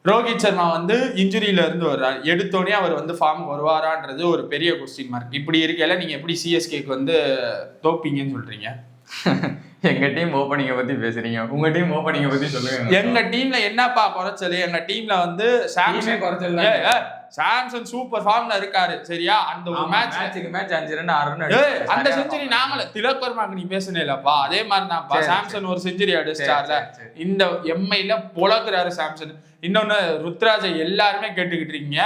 ரோஹித் சர்மா வந்து இன்ஜுரியில இருந்து வர்றாரு, எடுத்தோடனே அவர் வந்து ஃபார்ம் வருவாரான்றது ஒரு பெரிய கொஸ்டின் மார்க். இப்படி இருக்கையில நீங்க எப்படி சிஎஸ்கேக்கு வந்து தோப்பீங்கன்னு சொல்றீங்க? எங்க டீம் ஓப்பனிங்கை பத்தி பேசுறீங்க, உங்க டீம் ஓப்பனிங்கை பத்தி சொல்லுங்க. எங்க டீம்ல என்னப்பா குறைச்சல்? எங்க டீம்ல வந்து சாம்சன் சூப்பர் ஃபார்ம்ல இருக்காரு, சரியா? அந்த ஒரு மேட்சுக்கு மேட்ச் 5 ரன் 6 ரன் அந்த செஞ்சுரி நாங்களே திலக் வர்மாக்கு நீ பேசுனேலப்பா, அதே மாதிரி தான்ப்பா சாம்சன் ஒரு செஞ்சுரி அடிச்சிட்டார்ல. இந்த எம்ஐல பொழக்குறாரு சாம்சன். இன்னொன்னு ருத்ராஜை எல்லாருமே கேட்டுக்கிட்டு இருக்கீங்க.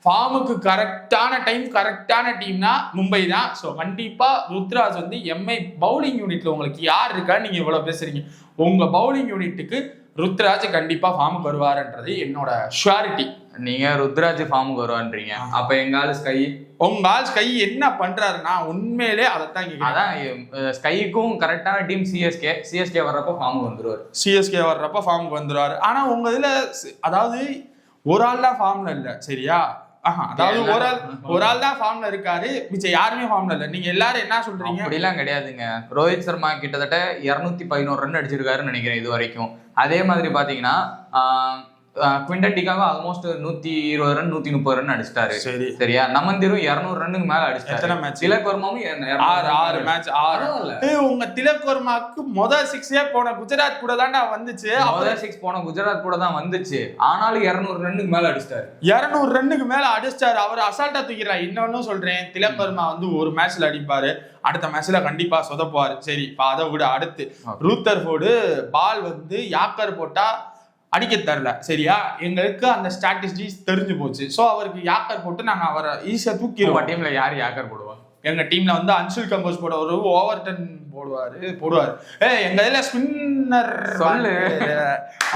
ஃபார்முக்கு கரெக்டான டைம் கரெக்டான டீம்னா மும்பை தான். ஸோ கண்டிப்பா ருத்ராஜ் வந்து எம்ஐ பவுலிங் யூனிட்ல உங்களுக்கு யார் இருக்கா நீங்க இவ்வளவு பேசுறீங்க? உங்க பவுலிங் யூனிட்டுக்கு ருத்ராஜ் கண்டிப்பா ஃபார்முக்கு வருவாருன்றது என்னோட ஷுவாரிட்டி. நீங்க ருத்ராஜ் ஃபார்முக்கு வருவான்றீங்க, அப்ப எங்க ஆளு ஸ்கை, உங்க ஆள் ஸ்கை என்ன பண்றாருன்னா உண்மையிலே அதைத்தான். அதான் ஸ்கைக்கும் கரெக்டான டீம் சிஎஸ்கே வர்றப்ப ஃபார்முக்கு வந்துருவாரு. சிஎஸ்கே வர்றப்ப ஃபார்முக்கு வந்துருவாரு. ஆனா உங்க இதுல அதாவது ஒரு ஆள் தான் ஃபார்ம்ல இல்ல, சரியா? அதாவது ஒரு ஆள் தான் ஃபார்ம்ல இருக்காரு, மிச்சம் யாருமே ஃபார்ம்ல இல்ல. நீங்க எல்லாரும் என்ன சொல்றீங்க? அப்படிலாம் கிடையாதுங்க. ரோஹித் சர்மா கிட்டத்தட்ட 211 ரன் அடிச்சிருக்காருன்னு நினைக்கிறேன் இது வரைக்கும். அதே மாதிரி பாத்தீங்கன்னா குவிண்டன் டிகாகோ ஆல்மோஸ்ட் 120 ரன் 130 ரன் அடிச்சிட்டாரு, சரியா? நமந்திரும் 200 ரன்னுக்கு மேல அடிச்சிட்டாரு. திலக் வர்மாவும் 6 மேட்ச் 6. உங்க திலக் வர்மாக்கு முதல் 6 போன குஜராத் கூட தான்டா வந்துச்சு. முதல் 6 போன குஜராத் கூட தான் வந்துச்சு, ஆனாலும் 200 ரன்னுக்கு மேல அடிச்சிட்டாரு. 200 ரன்னுக்கு மேல அடிச்சிட்டாரு. அவர் அசால்ட்டா தூக்கிறார். இன்னொன்னு சொல்றேன், திலக் வர்மா வந்து ஒரு மேட்ச்ல அடிப்பாரு, அடுத்த மேட்ச்ல கண்டிப்பா சொதப்புவாரு. சரி, இப்ப அதை விட அடுத்து ரூத்தர்ஃபோர்டு பால் வந்து யாக்கர் போட்டா அடிக்க தரல, சரியா? எங்களுக்கு அந்த ஸ்ட்ராட்டஜிஸ் தெரிஞ்சு போச்சு. ஸோ அவருக்கு யாக்கர் போட்டு நாங்க அவரை ஈஸியா தூக்கிடுவோம். டீம்ல யார் யாக்கர் போடுவாங்க? எங்க டீம்ல வந்து அன்சுல் கம்போஸ் போடுவாரு, ஓவர்டன் போடுவாரு. எங்க இதுல ஸ்பின்னர்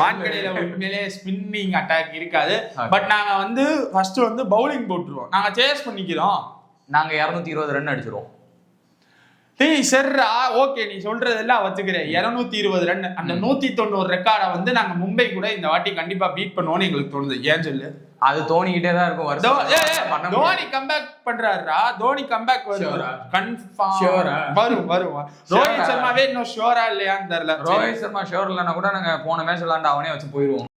ஆண்கடையில உண்மையிலே ஸ்பின்னிங் அட்டாக் இருக்காது. பட் நாங்க வந்து ஃபர்ஸ்ட் வந்து பவுலிங் போட்டுருவோம், நாங்க சேஸ் பண்ணிக்கிறோம். நாங்க 220 ரன் அடிச்சிருவோம். சரிடா, ஓகே, நீ சொல்றதெல்லாம் வச்சுக்கிறேன். 220 ரன், அந்த 190 ரெக்கார்டை வந்து நாங்க மும்பை கூட இந்த வாட்டி கண்டிப்பா பீட் பண்ணுவோம்னு எங்களுக்கு தோணுது. ஏன் சொல்லு? அது தோணிக்கிட்டே தான் இருக்கும். தோனி கம்பேக் பண்றாருடா, தோனி கம்பேக் வரும். ரோஹித் சர்மாவே இன்னும் ஷோரா இல்லையான்னு தெரியல. ரோஹித் சர்மா ஷோர் இல்லைன்னா கூட நாங்க போன மேட்ச் விளையாண்டு அவனே வச்சு போயிருவோம்.